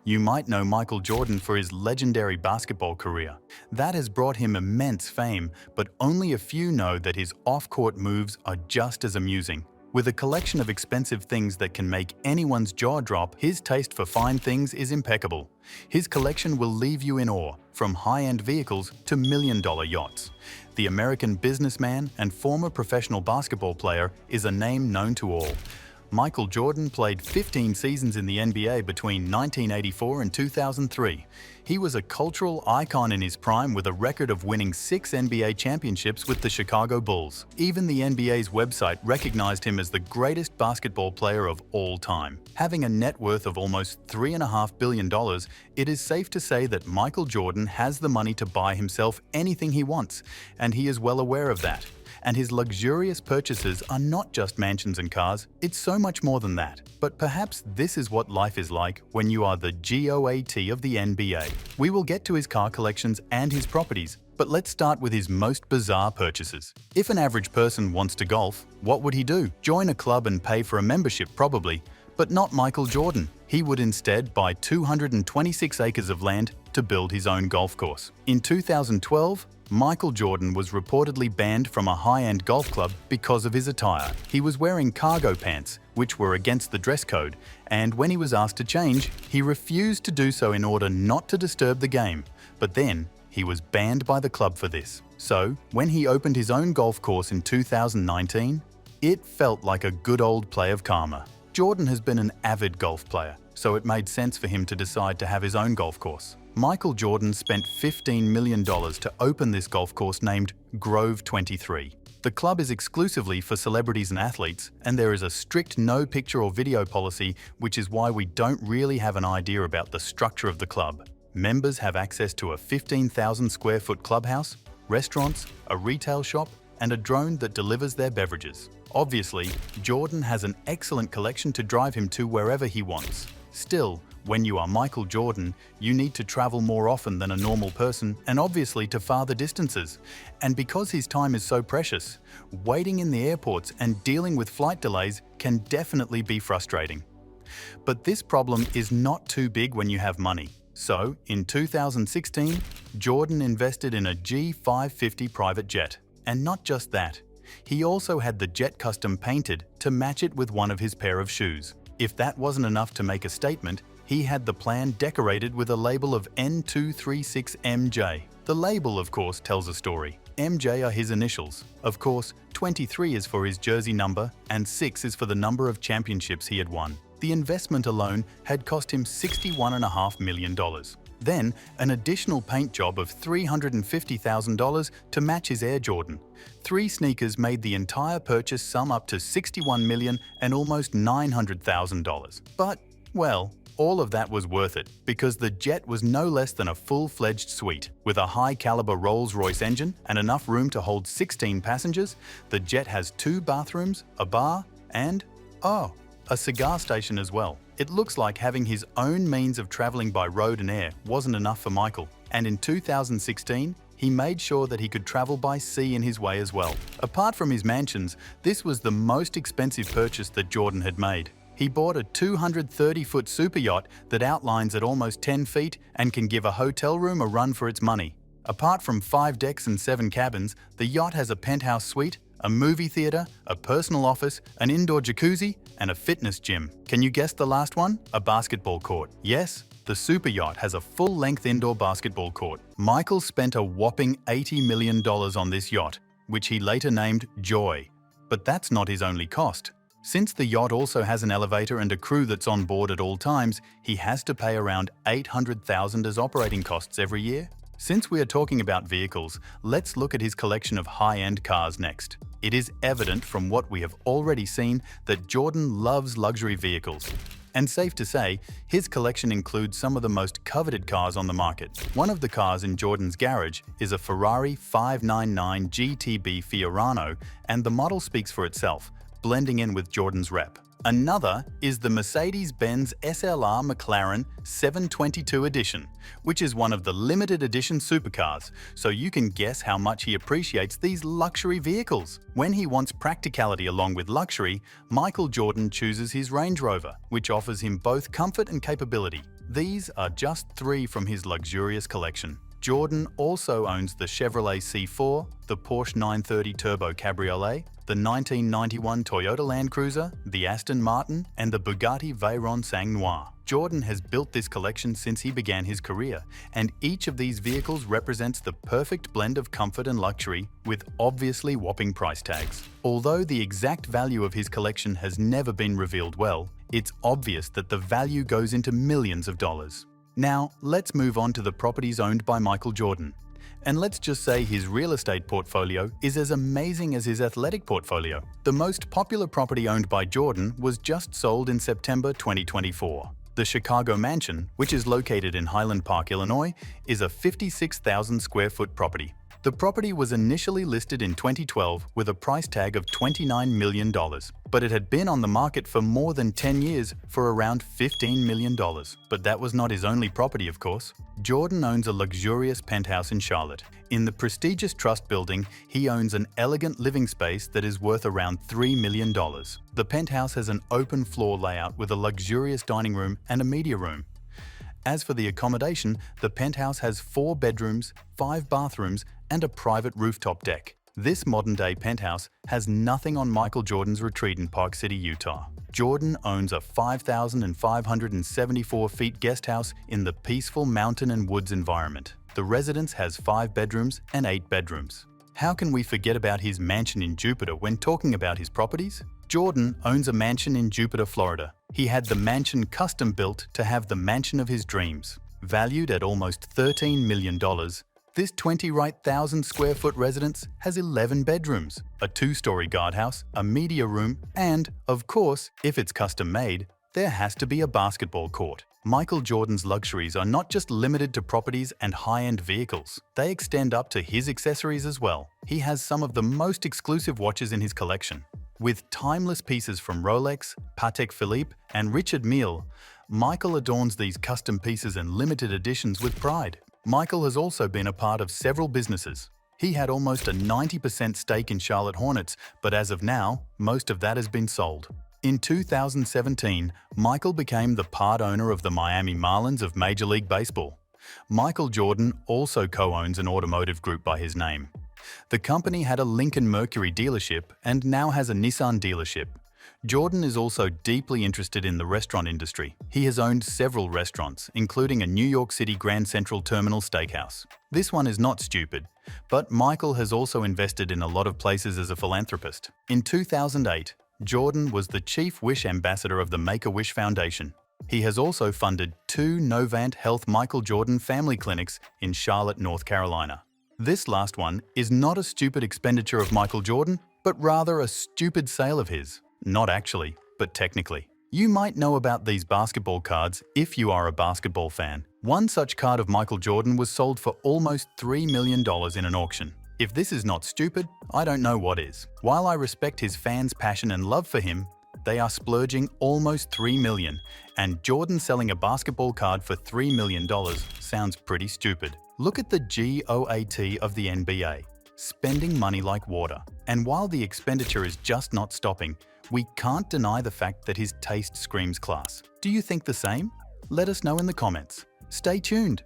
You might know Michael Jordan for his legendary basketball career. That has brought him immense fame, but only a few know that his off-court moves are just as amusing. With a collection of expensive things that can make anyone's jaw drop, his taste for fine things is impeccable. His collection will leave you in awe, from high-end vehicles to million-dollar yachts. The American businessman and former professional basketball player is a name known to all. Michael Jordan played 15 seasons in the NBA between 1984 and 2003. He was a cultural icon in his prime with a record of winning 6 NBA championships with the Chicago Bulls. Even the NBA's website recognized him as the greatest basketball player of all time. Having a net worth of almost $3.5 billion, it is safe to say that Michael Jordan has the money to buy himself anything he wants, and he is well aware of that. And his luxurious purchases are not just mansions and cars, it's so much more than that. But perhaps this is what life is like when you are the GOAT of the NBA. We will get to his car collections and his properties, but let's start with his most bizarre purchases. If an average person wants to golf, what would he do? Join a club and pay for a membership probably, but not Michael Jordan. He would instead buy 226 acres of land to build his own golf course. In 2012, Michael Jordan was reportedly banned from a high-end golf club because of his attire. He was wearing cargo pants, which were against the dress code, and when he was asked to change, he refused to do so in order not to disturb the game. But then, he was banned by the club for this. So, when he opened his own golf course in 2019, it felt like a good old play of karma. Jordan has been an avid golf player, so it made sense for him to decide to have his own golf course. Michael Jordan spent $15 million to open this golf course named Grove 23. The club is exclusively for celebrities and athletes, and there is a strict no picture or video policy, which is why we don't really have an idea about the structure of the club. Members have access to a 15,000 square foot clubhouse, restaurants, a retail shop, and a drone that delivers their beverages. Obviously, Jordan has an excellent collection to drive him to wherever he wants. Still, when you are Michael Jordan, you need to travel more often than a normal person and obviously to farther distances. And because his time is so precious, waiting in the airports and dealing with flight delays can definitely be frustrating. But this problem is not too big when you have money. So, in 2016, Jordan invested in a G550 private jet. And not just that, he also had the jet custom painted to match it with one of his pair of shoes. If that wasn't enough to make a statement, he had the plan decorated with a label of N236MJ. The label, of course, tells a story. MJ are his initials. Of course, 23 is for his jersey number and 6 is for the number of championships he had won. The investment alone had cost him $61.5 million. Then, an additional paint job of $350,000 to match his Air Jordan. 3 sneakers made the entire purchase sum up to $61 million and almost $900,000. But, well, all of that was worth it because the jet was no less than a full-fledged suite. With a high-caliber Rolls-Royce engine and enough room to hold 16 passengers, the jet has 2 bathrooms, a bar, and, a cigar station as well. It looks like having his own means of traveling by road and air wasn't enough for Michael, and in 2016, he made sure that he could travel by sea in his way as well. Apart from his mansions, this was the most expensive purchase that Jordan had made. He bought a 230-foot super yacht that outlines at almost 10 feet and can give a hotel room a run for its money. Apart from 5 decks and 7 cabins, the yacht has a penthouse suite, a movie theater, a personal office, an indoor jacuzzi, and a fitness gym. Can you guess the last one? A basketball court. Yes, the super yacht has a full-length indoor basketball court. Michael spent a whopping $80 million on this yacht, which he later named Joy. But that's not his only cost. Since the yacht also has an elevator and a crew that's on board at all times, he has to pay around $800,000 as operating costs every year. Since we are talking about vehicles, let's look at his collection of high-end cars next. It is evident from what we have already seen that Jordan loves luxury vehicles. And safe to say, his collection includes some of the most coveted cars on the market. One of the cars in Jordan's garage is a Ferrari 599 GTB Fiorano, and the model speaks for itself, blending in with Jordan's rep. Another is the Mercedes-Benz SLR McLaren 722 Edition, which is one of the limited edition supercars, so you can guess how much he appreciates these luxury vehicles. When he wants practicality along with luxury, Michael Jordan chooses his Range Rover, which offers him both comfort and capability. These are just 3 from his luxurious collection. Jordon also owns the Chevrolet C4, the Porsche 930 Turbo Cabriolet, the 1991 Toyota Land Cruiser, the Aston Martin, and the Bugatti Veyron Sang Noir. Jordon has built this collection since he began his career, and each of these vehicles represents the perfect blend of comfort and luxury with obviously whopping price tags. Although the exact value of his collection has never been revealed well, it's obvious that the value goes into millions of dollars. Now, let's move on to the properties owned by Michael Jordon. And let's just say his real estate portfolio is as amazing as his athletic portfolio. The most popular property owned by Jordon was just sold in September 2024. The Chicago Mansion, which is located in Highland Park, Illinois, is a 56,000 square foot property. The property was initially listed in 2012 with a price tag of $29 million, but it had been on the market for more than 10 years for around $15 million. But that was not his only property, of course. Jordon owns a luxurious penthouse in Charlotte. In the prestigious Trust building, he owns an elegant living space that is worth around $3 million. The penthouse has an open floor layout with a luxurious dining room and a media room. As for the accommodation, the penthouse has 4 bedrooms, 5 bathrooms, and a private rooftop deck. This modern-day penthouse has nothing on Michael Jordon's retreat in Park City, Utah. Jordon owns a 5,574 feet guest house in the peaceful mountain and woods environment. The residence has 5 bedrooms and 8 bedrooms. How can we forget about his mansion in Jupiter when talking about his properties? Jordon owns a mansion in Jupiter, Florida. He had the mansion custom built to have the mansion of his dreams. Valued at almost $13 million, this 20,000 square foot residence has 11 bedrooms, a 2-story guardhouse, a media room, and, of course, if it's custom made, there has to be a basketball court. Michael Jordon's luxuries are not just limited to properties and high-end vehicles. They extend up to his accessories as well. He has some of the most exclusive watches in his collection. With timeless pieces from Rolex, Patek Philippe, and Richard Mille, Michael adorns these custom pieces and limited editions with pride. Michael has also been a part of several businesses. He had almost a 90% stake in Charlotte Hornets, but as of now, most of that has been sold. In 2017, Michael became the part owner of the Miami Marlins of Major League Baseball. Michael Jordon also co-owns an automotive group by his name. The company had a Lincoln Mercury dealership and now has a Nissan dealership. Jordon is also deeply interested in the restaurant industry. He has owned several restaurants, including a New York City Grand Central Terminal steakhouse. This one is not stupid, but Michael has also invested in a lot of places as a philanthropist. In 2008, Jordon was the Chief Wish Ambassador of the Make-A-Wish Foundation. He has also funded 2 Novant Health Michael Jordon family clinics in Charlotte, North Carolina. This last one is not a stupid expenditure of Michael Jordon, but rather a stupid sale of his. Not actually, but technically. You might know about these basketball cards if you are a basketball fan. One such card of Michael Jordon was sold for almost $3 million in an auction. If this is not stupid, I don't know what is. While I respect his fans' passion and love for him, they are splurging almost $3 million, and Jordon selling a basketball card for $3 million sounds pretty stupid. Look at the GOAT of the NBA, spending money like water. And while the expenditure is just not stopping, we can't deny the fact that his taste screams class. Do you think the same? Let us know in the comments. Stay tuned.